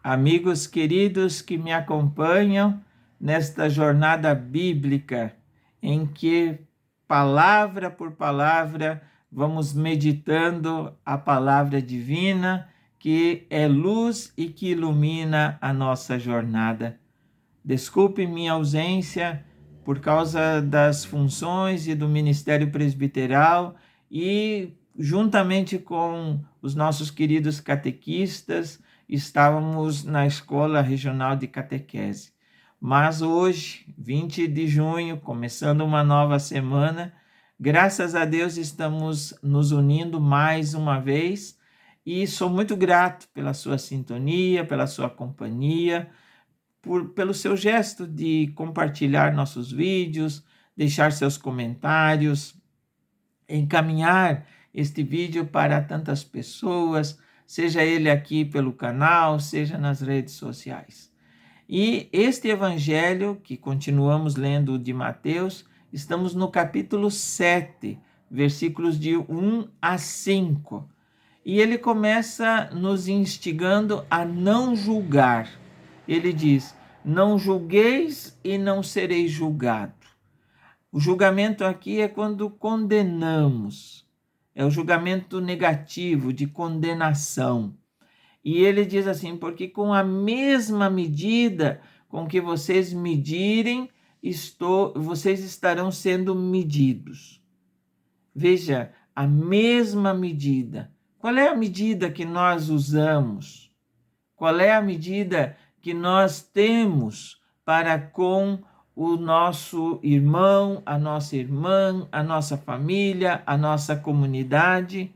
amigos queridos que me acompanham nesta jornada bíblica, em que, palavra por palavra, vamos meditando a palavra divina, que é luz e que ilumina a nossa jornada. Desculpe minha ausência por causa das funções e do ministério presbiteral e, juntamente com os nossos queridos catequistas, estávamos na Escola Regional de Catequese. Mas hoje, 20 de junho, começando uma nova semana, graças a Deus estamos nos unindo mais uma vez e sou muito grato pela sua sintonia, pela sua companhia, pelo seu gesto de compartilhar nossos vídeos, deixar seus comentários, encaminhar este vídeo para tantas pessoas, seja ele aqui pelo canal, seja nas redes sociais. E este evangelho que continuamos lendo de Mateus, estamos no capítulo 7, versículos de 1 a 5. E ele começa nos instigando a não julgar. Ele diz: não julgueis e não sereis julgado. O julgamento aqui é quando condenamos. É o julgamento negativo, de condenação. E ele diz assim: porque com a mesma medida com que vocês medirem, vocês estarão sendo medidos. Veja, a mesma medida. Qual é a medida que nós usamos? Qual é a medida que nós temos para com o nosso irmão, a nossa irmã, a nossa família, a nossa comunidade?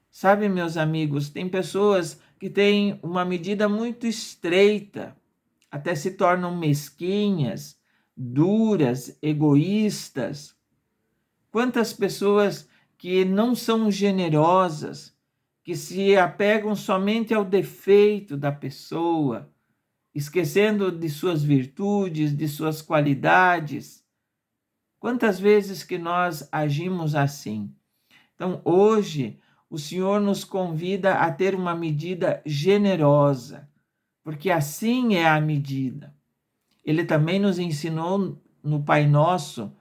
Sabe, meus amigos, tem pessoas que têm uma medida muito estreita, até se tornam mesquinhas, duras, egoístas. Quantas pessoas que não são generosas, que se apegam somente ao defeito da pessoa, esquecendo de suas virtudes, de suas qualidades. Quantas vezes que nós agimos assim? Então, hoje, o Senhor nos convida a ter uma medida generosa, porque assim é a medida. Ele também nos ensinou no Pai Nosso: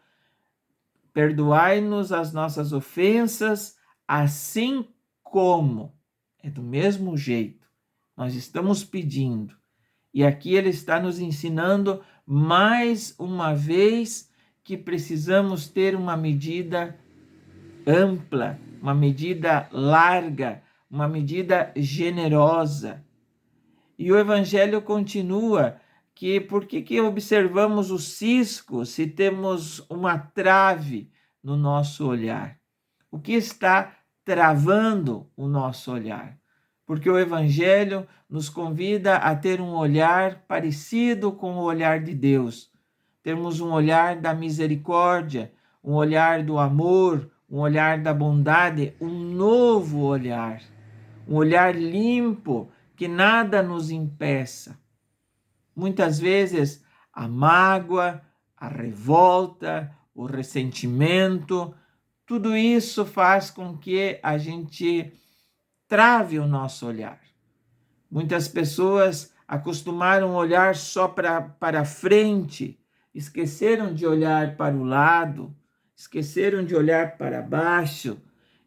perdoai-nos as nossas ofensas, assim como. É do mesmo jeito. Nós estamos pedindo. E aqui ele está nos ensinando mais uma vez que precisamos ter uma medida ampla, uma medida larga, uma medida generosa. E o Evangelho continua que por que observamos o cisco se temos uma trave no nosso olhar? O que está travando o nosso olhar? Porque o Evangelho nos convida a ter um olhar parecido com o olhar de Deus. Termos um olhar da misericórdia, um olhar do amor, um olhar da bondade, um novo olhar. Um olhar limpo, que nada nos impeça. Muitas vezes a mágoa, a revolta, o ressentimento, tudo isso faz com que a gente trave o nosso olhar. Muitas pessoas acostumaram a olhar só para frente, esqueceram de olhar para o lado, esqueceram de olhar para baixo,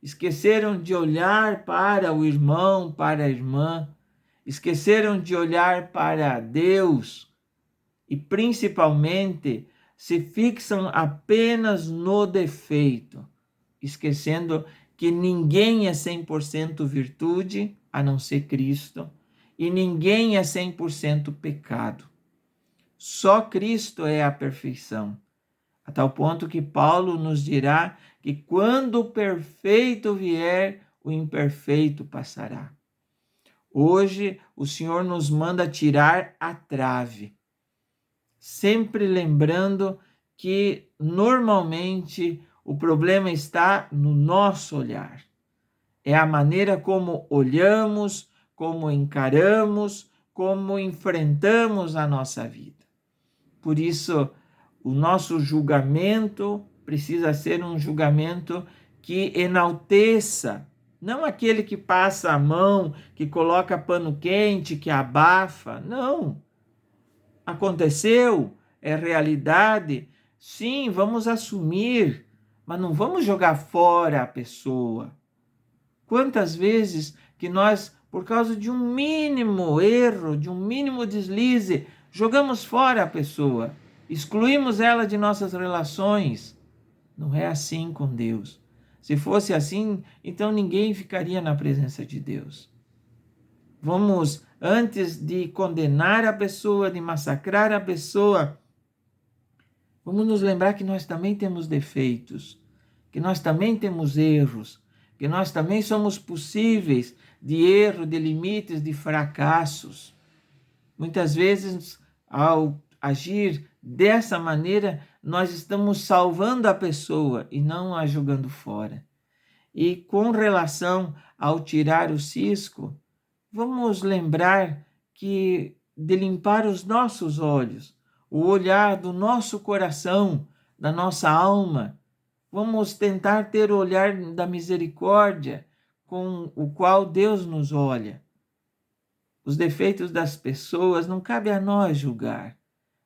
esqueceram de olhar para o irmão, para a irmã, esqueceram de olhar para Deus e, principalmente, se fixam apenas no defeito, esquecendo que ninguém é 100% virtude, a não ser Cristo, e ninguém é 100% pecado. Só Cristo é a perfeição, a tal ponto que Paulo nos dirá que quando o perfeito vier, o imperfeito passará. Hoje, o Senhor nos manda tirar a trave, sempre lembrando que, normalmente, o problema está no nosso olhar. É a maneira como olhamos, como encaramos, como enfrentamos a nossa vida. Por isso, o nosso julgamento precisa ser um julgamento que enalteça Não aquele que passa a mão, que coloca pano quente, que abafa. Não. Aconteceu, é realidade. Sim, vamos assumir, mas não vamos jogar fora a pessoa. Quantas vezes que nós, por causa de um mínimo erro, de um mínimo deslize, jogamos fora a pessoa, excluímos ela de nossas relações. Não é assim com Deus. Se fosse assim, então ninguém ficaria na presença de Deus. Vamos, antes de condenar a pessoa, de massacrar a pessoa, vamos nos lembrar que nós também temos defeitos, que nós também temos erros, que nós também somos possíveis de erro, de limites, de fracassos. Muitas vezes, ao agir dessa maneira, nós estamos salvando a pessoa e não a jogando fora. E com relação ao tirar o cisco, vamos lembrar que de limpar os nossos olhos, o olhar do nosso coração, da nossa alma. Vamos tentar ter o olhar da misericórdia com o qual Deus nos olha. Os defeitos das pessoas não cabe a nós julgar.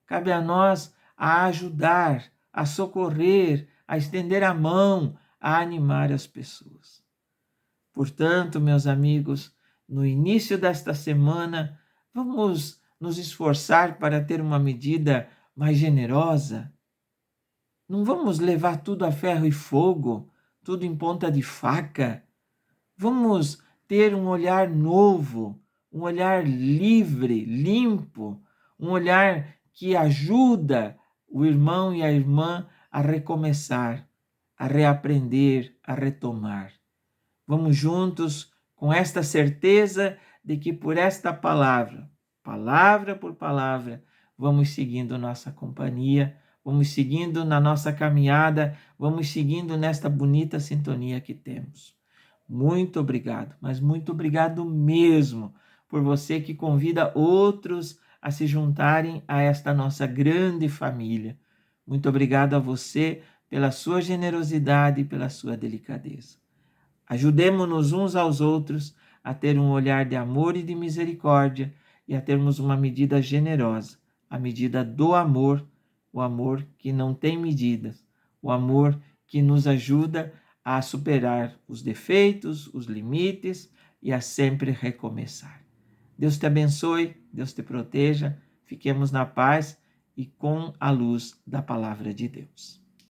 Cabe a nós a ajudar, a socorrer, a estender a mão, a animar as pessoas. Portanto, meus amigos, no início desta semana, vamos nos esforçar para ter uma medida mais generosa. Não vamos levar tudo a ferro e fogo, tudo em ponta de faca. Vamos ter um olhar novo, um olhar livre, limpo, um olhar que ajuda o irmão e a irmã a recomeçar, a reaprender, a retomar. Vamos juntos com esta certeza de que por esta palavra, palavra por palavra, vamos seguindo nossa companhia, vamos seguindo na nossa caminhada, vamos seguindo nesta bonita sintonia que temos. Muito obrigado, mas muito obrigado mesmo por você que convida outros a se juntarem a esta nossa grande família. Muito obrigado a você pela sua generosidade e pela sua delicadeza. Ajudemo-nos uns aos outros a ter um olhar de amor e de misericórdia e a termos uma medida generosa, a medida do amor, o amor que não tem medidas, o amor que nos ajuda a superar os defeitos, os limites e a sempre recomeçar. Deus te abençoe, Deus te proteja, fiquemos na paz e com a luz da palavra de Deus.